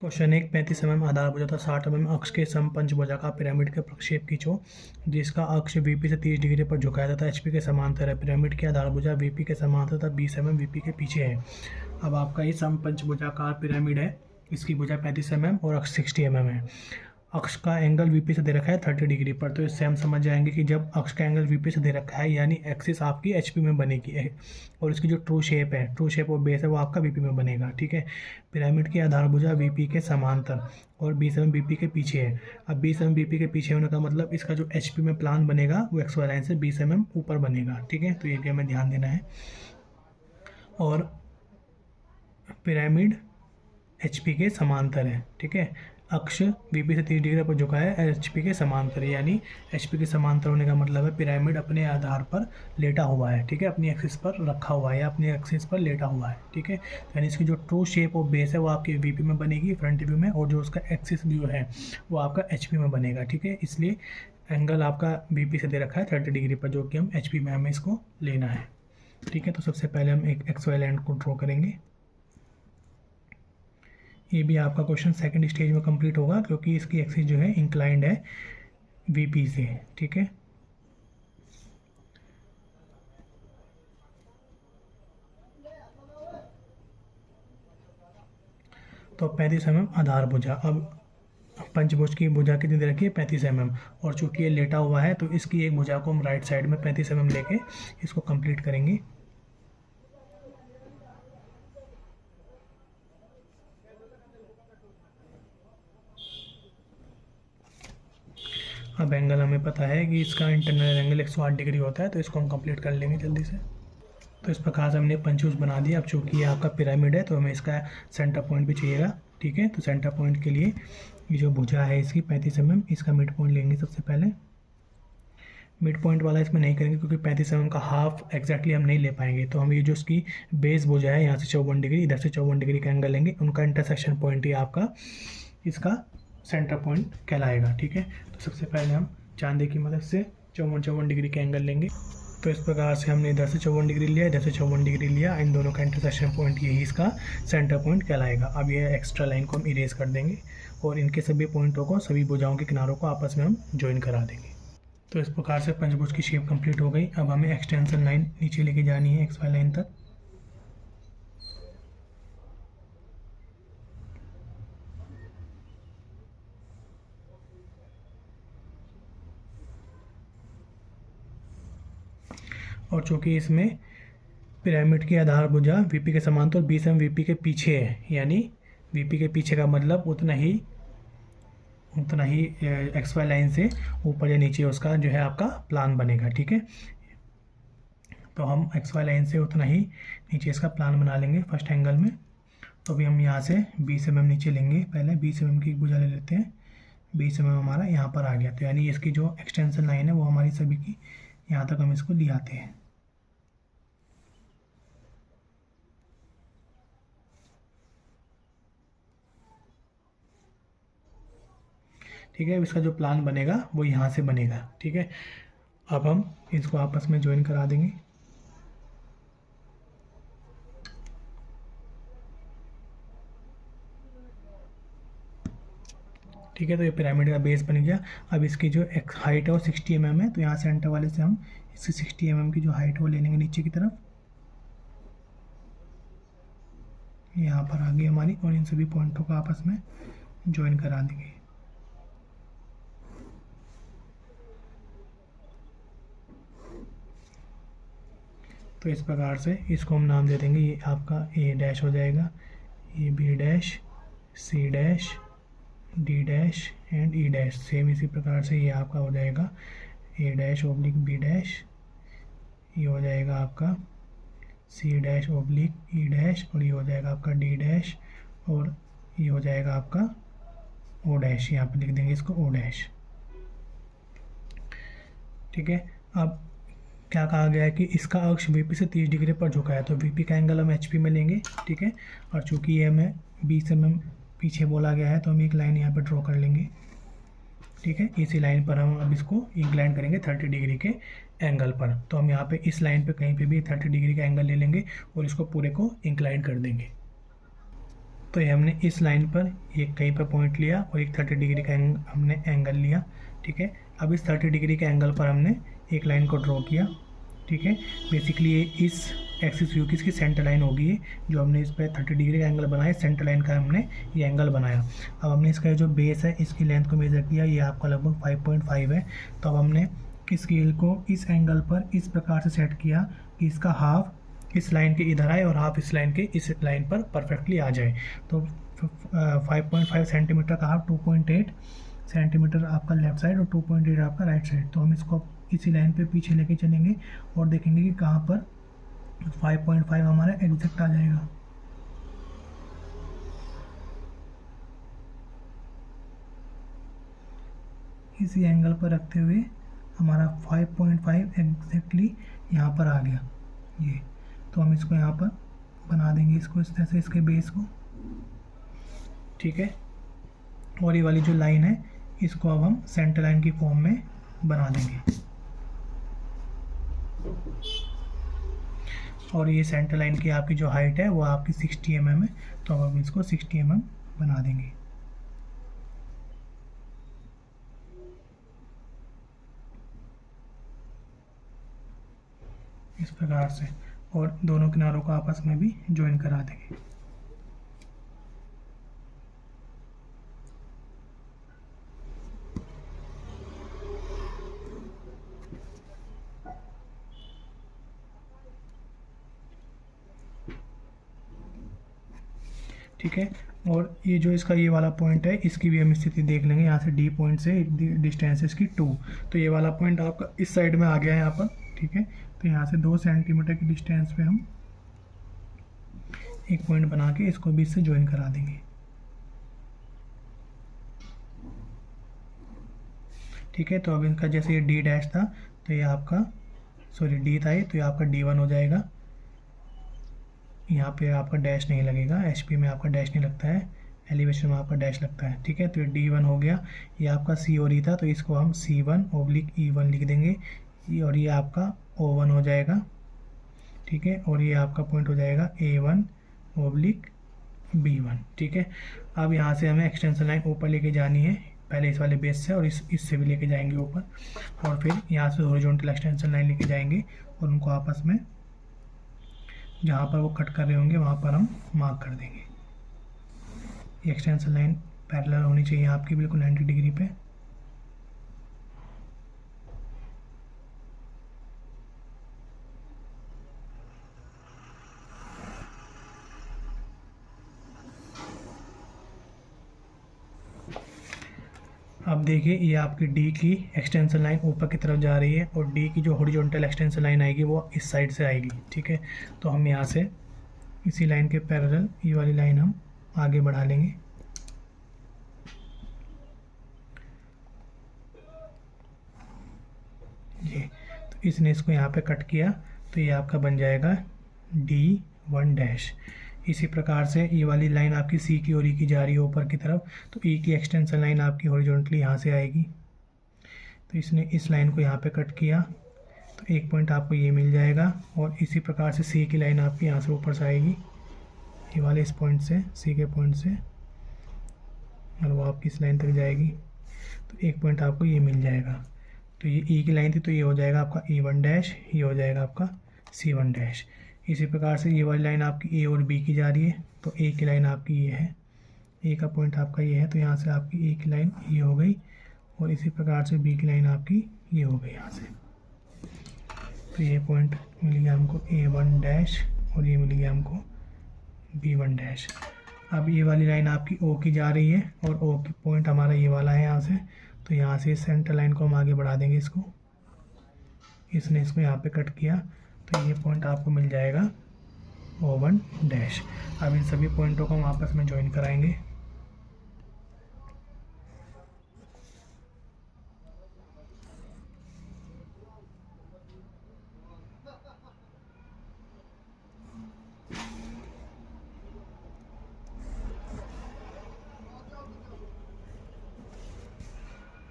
Question 1 35 आधार भुजा तथा 60 अक्ष के समपंचभुजाकार पिरामिड का प्रक्षेप खींचो जिसका अक्ष वीपी से 30 डिग्री पर झुकाया तथा एचपी के समांतर है। पिरामिड की आधार भुजा वीपी के समांतर तथा 20 वीपी के पीछे है। अब आपका ये समपंचभुजाकार पिरामिड है, इसकी भुजा 35 और अक्ष 60 है। अक्ष का एंगल वीपी से दे रखा है 30 डिग्री पर, तो इससे हम समझ जाएंगे कि जब अक्ष का एंगल वीपी से दे रखा है यानी एक्सिस आपकी एचपी में बनेगी और इसकी जो ट्रू शेप और बेस है वो आपका वीपी में बनेगा। ठीक है। पिरामिड की आधार भुजा वीपी के समांतर और 20 वीपी के पीछे है। अब 20 वीपी के पीछे होने का मतलब इसका जो एचपी में प्लान बनेगा वो एक्स वाई लाइन से 20 ऊपर बनेगा। ठीक है, तो ये भी हमें ध्यान देना है। और पिरामिड एचपी के समांतर है। ठीक है, अक्ष वीपी से 30 डिग्री पर झुका है, एचपी के समांतर है, यानी एचपी के समांतर होने का मतलब है पिरामिड अपने आधार पर लेटा हुआ है। ठीक है, अपनी एक्सिस पर रखा हुआ है या अपनी एक्सिस पर लेटा हुआ है। ठीक है, यानी इसकी जो ट्रू शेप और बेस है वो आपके वीपी में बनेगी फ्रंट व्यू में, और जो उसका एक्सिस व्यू है वो आपका एचपी में बनेगा। ठीक है, इसलिए एंगल आपका वीपी से दे रखा है 30 डिग्री पर, जो कि हम एचपी में हमें इसको लेना है। ठीक है, तो सबसे पहले हम एक एक्स वाई लाइन को ड्रॉ करेंगे। ये भी आपका क्वेश्चन सेकंड स्टेज में कंप्लीट होगा क्योंकि इसकी एक्सिस जो है इंक्लाइंड है वीपी से। ठीक है, तो 35 आधार भुजा। अब पंचभुज की भुजा कितनी दे रखी है 35 और चूंकि ये लेटा हुआ है तो इसकी एक भुजा को हम राइट साइड में 35 लेके इसको कंप्लीट करेंगे। अब एंगल हमें पता है कि इसका इंटरनल एंगल 108 डिग्री होता है, तो इसको हम कंप्लीट कर लेंगे जल्दी से। तो इस प्रकार से हमने पंचभुज बना दिया। अब चूँकि ये आपका पिरामिड है तो हमें इसका सेंटर पॉइंट भी चाहिएगा। ठीक है, तो सेंटर पॉइंट के लिए ये जो भुजा है इसकी 35 इसका मिड पॉइंट लेंगे। सबसे पहले मिड पॉइंट वाला इसमें नहीं करेंगे क्योंकि 35 का हाफ एग्जैक्टली हम नहीं ले पाएंगे, तो हम ये जो उसकी बेस भुजा है यहाँ से 54 डिग्री, इधर से 54 डिग्री का एंगल लेंगे, उनका इंटरसेक्शन पॉइंट ही आपका इसका सेंटर पॉइंट कहलाएगा। ठीक है, तो सबसे पहले हम चांदी की मदद से 54 डिग्री का एंगल लेंगे। तो इस प्रकार से हमने इधर से 54 डिग्री लिया, इधर से 54 डिग्री लिया, इन दोनों का इंटरसेक्शन पॉइंट यही इसका सेंटर पॉइंट कहलाएगा। अब ये एक्स्ट्रा लाइन को हम इरेज कर देंगे और इनके सभी पॉइंटों को, सभी भुजाओं के किनारों को आपस में हम ज्वाइन करा देंगे। तो इस प्रकार से पंचभुज की शेप कंप्लीट हो गई। अब हमें एक्सटेंशन लाइन नीचे लेके जानी है एक्स वाई लाइन तक। और चूँकि इसमें पिरामिड की आधार भुजा वीपी के समांतर और 20 वीपी के पीछे है, यानी वीपी के पीछे का मतलब उतना ही एक्स वाई लाइन से ऊपर या नीचे उसका जो है आपका प्लान बनेगा। ठीक है, तो हम एक्स वाई लाइन से उतना ही नीचे इसका प्लान बना लेंगे फर्स्ट एंगल में। तो अभी हम यहाँ से 20 नीचे लेंगे। पहले 20 की एक भुजा ले लेते हैं। 20 हमारा यहाँ पर आ गया, तो यानी इसकी जो एक्सटेंशन लाइन है वो हमारी सभी की यहाँ तक हम इसको ले आते हैं। ठीक है, इसका जो प्लान बनेगा वो यहाँ से बनेगा। ठीक है, अब हम इसको आपस में ज्वाइन करा देंगे। ठीक है, तो ये पिरामिड का बेस बन गया। अब इसकी जो हाइट है वो 60 है, तो यहाँ सेंटर वाले से हम इसकी 60 की जो हाइट है वो ले लेंगे नीचे की तरफ, यहाँ पर आ गई हमारी, और इन सभी पॉइंटों को आपस में ज्वाइन करा देंगे। तो इस प्रकार से इसको हम नाम दे देंगे, ये आपका ए डैश हो जाएगा, ये B dash, C dash, D dash and E dash. Same इसी प्रकार से ये आपका हो जाएगा A dash oblique B dash, ये हो जाएगा आपका C dash oblique E dash, और ये हो जाएगा आपका डी डैश, और ये हो जाएगा आपका ओ डैश। यहाँ पे लिख देंगे इसको ओ डैश। ठीक है, अब क्या कहा गया है कि इसका अक्ष वीपी से 30 डिग्री पर झुका है, तो वीपी का एंगल हम एचपी में लेंगे। ठीक है, और चूंकि ये हमें 20 पीछे बोला गया है तो हम एक लाइन यहाँ पर ड्रॉ कर लेंगे। ठीक है, इसी लाइन पर हम अब इसको इंक्लाइन करेंगे 30 डिग्री के एंगल पर। तो हम यहाँ पे इस लाइन पे कहीं पे भी 30 डिग्री का एंगल ले लेंगे और इसको पूरे को इंक्लाइन कर देंगे। तो ये हमने इस लाइन पर ये कहीं पर पॉइंट लिया और एक 30 डिग्री का हमने एंगल लिया, ठीक है। अब इस 30 डिग्री के एंगल पर हमने एक लाइन को ड्रॉ किया, ठीक है। बेसिकली ये इस एक्सिस व्यू की इसकी सेंटर लाइन होगी, ये जो हमने इस पर 30 डिग्री का एंगल बनाया, सेंटर लाइन का हमने ये एंगल बनाया। अब हमने इसका जो बेस है इसकी लेंथ को मेजर किया, ये आपका लगभग 5.5 है। तो अब हमने स्केल को इस एंगल पर इस प्रकार से सेट किया कि इसका हाफ इस लाइन के इधर आए और हाफ इस लाइन के इस लाइन पर परफेक्टली आ जाए। तो 5.5 सेंटीमीटर का हाफ 2.8 सेंटीमीटर आपका लेफ्ट साइड और 2.8 आपका राइट साइड। तो हम इसको इसी लाइन पे पीछे लेके चलेंगे और देखेंगे कि कहाँ पर 5.5 हमारा एग्जैक्ट आ जाएगा। इसी एंगल पर रखते हुए हमारा 5.5 एग्जैक्टली यहाँ पर आ गया ये। तो हम इसको यहाँ पर बना देंगे, इसको इस तरह से, इसके बेस को, ठीक है। और ये वाली जो लाइन है इसको अब हम सेंटर लाइन की फॉर्म में बना देंगे। और ये सेंटर लाइन की आपकी जो हाइट है वो आपकी 60 mm है, तो अब हम इसको 60 mm बना देंगे इस प्रकार से, और दोनों किनारों को आपस में भी ज्वाइन करा देंगे। ठीक है। और ये जो इसका ये वाला पॉइंट है इसकी भी हम स्थिति देख लेंगे। यहाँ से डी पॉइंट से डिस्टेंस है इसकी 2, तो ये वाला पॉइंट आपका इस साइड में आ गया है यहाँ पर, ठीक है। तो यहाँ से 2 सेंटीमीटर की डिस्टेंस पे हम एक पॉइंट बना के इसको भी इससे ज्वाइन करा देंगे, ठीक है। तो अब इनका जैसे ये डी डैश था तो ये आपका डी था ये, तो ये आपका D1 हो जाएगा। यहाँ पे आपका डैश नहीं लगेगा, HP में आपका डैश नहीं लगता है, एलिवेशन में आपका डैश लगता है, ठीक है। तो ये D1 हो गया। ये आपका C और E था, तो इसको हम C1/E1 लिख देंगे, और ये आपका O1 हो जाएगा, ठीक है। और ये आपका पॉइंट हो जाएगा A1/B1, ठीक है। अब यहाँ से हमें एक्सटेंशन लाइन ऊपर लेके जानी है, पहले इस वाले बेस से और इससे भी लेके जाएंगे ऊपर, और फिर यहाँ से हॉरिजॉन्टल एक्सटेंशन लाइन लेके जाएंगे और उनको आपस में जहाँ पर वो कट कर रहे होंगे वहाँ पर हम मार्क कर देंगे। ये एक्सटेंशन लाइन पैरेलल होनी चाहिए आपकी बिल्कुल 90 डिग्री पे। अब देखिए ये आपकी डी की एक्सटेंशन लाइन ऊपर की तरफ जा रही है और डी की जो हॉरिजॉन्टल एक्सटेंशन लाइन आएगी वो इस साइड से आएगी, ठीक है। तो हम यहाँ से इसी लाइन के पैरेलल ये वाली लाइन हम आगे बढ़ा लेंगे। ये तो इसने इसको यहाँ पे कट किया, तो ये आपका बन जाएगा D1 इसी प्रकार से ये वाली लाइन आपकी सी की और ई की जा रही है ऊपर की तरफ, तो ई की एक्सटेंशन लाइन आपकी हॉरिजॉन्टली यहाँ से आएगी। तो इसने इस लाइन को यहाँ पे कट किया, तो एक पॉइंट आपको ये मिल जाएगा। और इसी प्रकार से सी की लाइन आपकी यहाँ से ऊपर से आएगी, ये वाले इस पॉइंट से, सी के पॉइंट से, और वो आपकी इस लाइन तक जाएगी। तो एक पॉइंट आपको ये मिल जाएगा। तो ये ई की लाइन थी, तो ये हो जाएगा आपका E1, ये हो जाएगा आपका C1। इसी प्रकार से ये वाली लाइन आपकी ए और बी की जा रही है, तो ए की लाइन आपकी ये है, ए का पॉइंट आपका ये है, तो यहाँ से आपकी ए की लाइन ये हो गई, और इसी प्रकार से बी की लाइन आपकी ये हो गई यहाँ से। तो ये पॉइंट मिल गया हमको A1 और ये मिल गया हमको B1। अब ये वाली लाइन आपकी ओ की जा रही है और ओ की पॉइंट हमारा ये वाला है यहाँ से, तो यहाँ से सेंटर लाइन को हम आगे बढ़ा देंगे इसको। इसने इसको यहाँ पे कट किया, तो ये पॉइंट आपको मिल जाएगा O1। अब इन सभी पॉइंटों को हम आपस में ज्वाइन कराएंगे।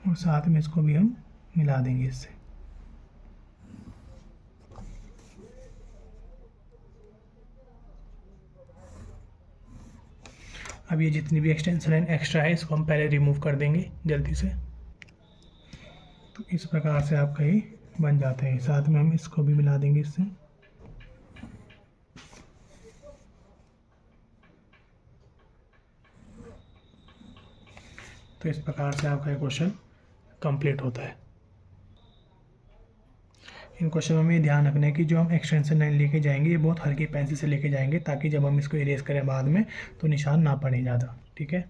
और साथ में इसको भी हम मिला देंगे इससे। अब ये जितनी भी एक्सटेंशन लाइन एक्स्ट्रा है इसको हम पहले रिमूव कर देंगे जल्दी से। तो इस प्रकार से आपका ये बन जाते हैं। साथ में हम इसको भी मिला देंगे इससे। तो इस प्रकार से आपका ये क्वेश्चन कंप्लीट होता है। इन क्वेश्चन में ये ध्यान रखना है कि जो हम एक्सटेंशन लाइन लेके जाएंगे ये बहुत हल्की पेंसिल से लेके जाएंगे, ताकि जब हम इसको इरेज करें बाद में तो निशान ना पड़े ज़्यादा। ठीक है।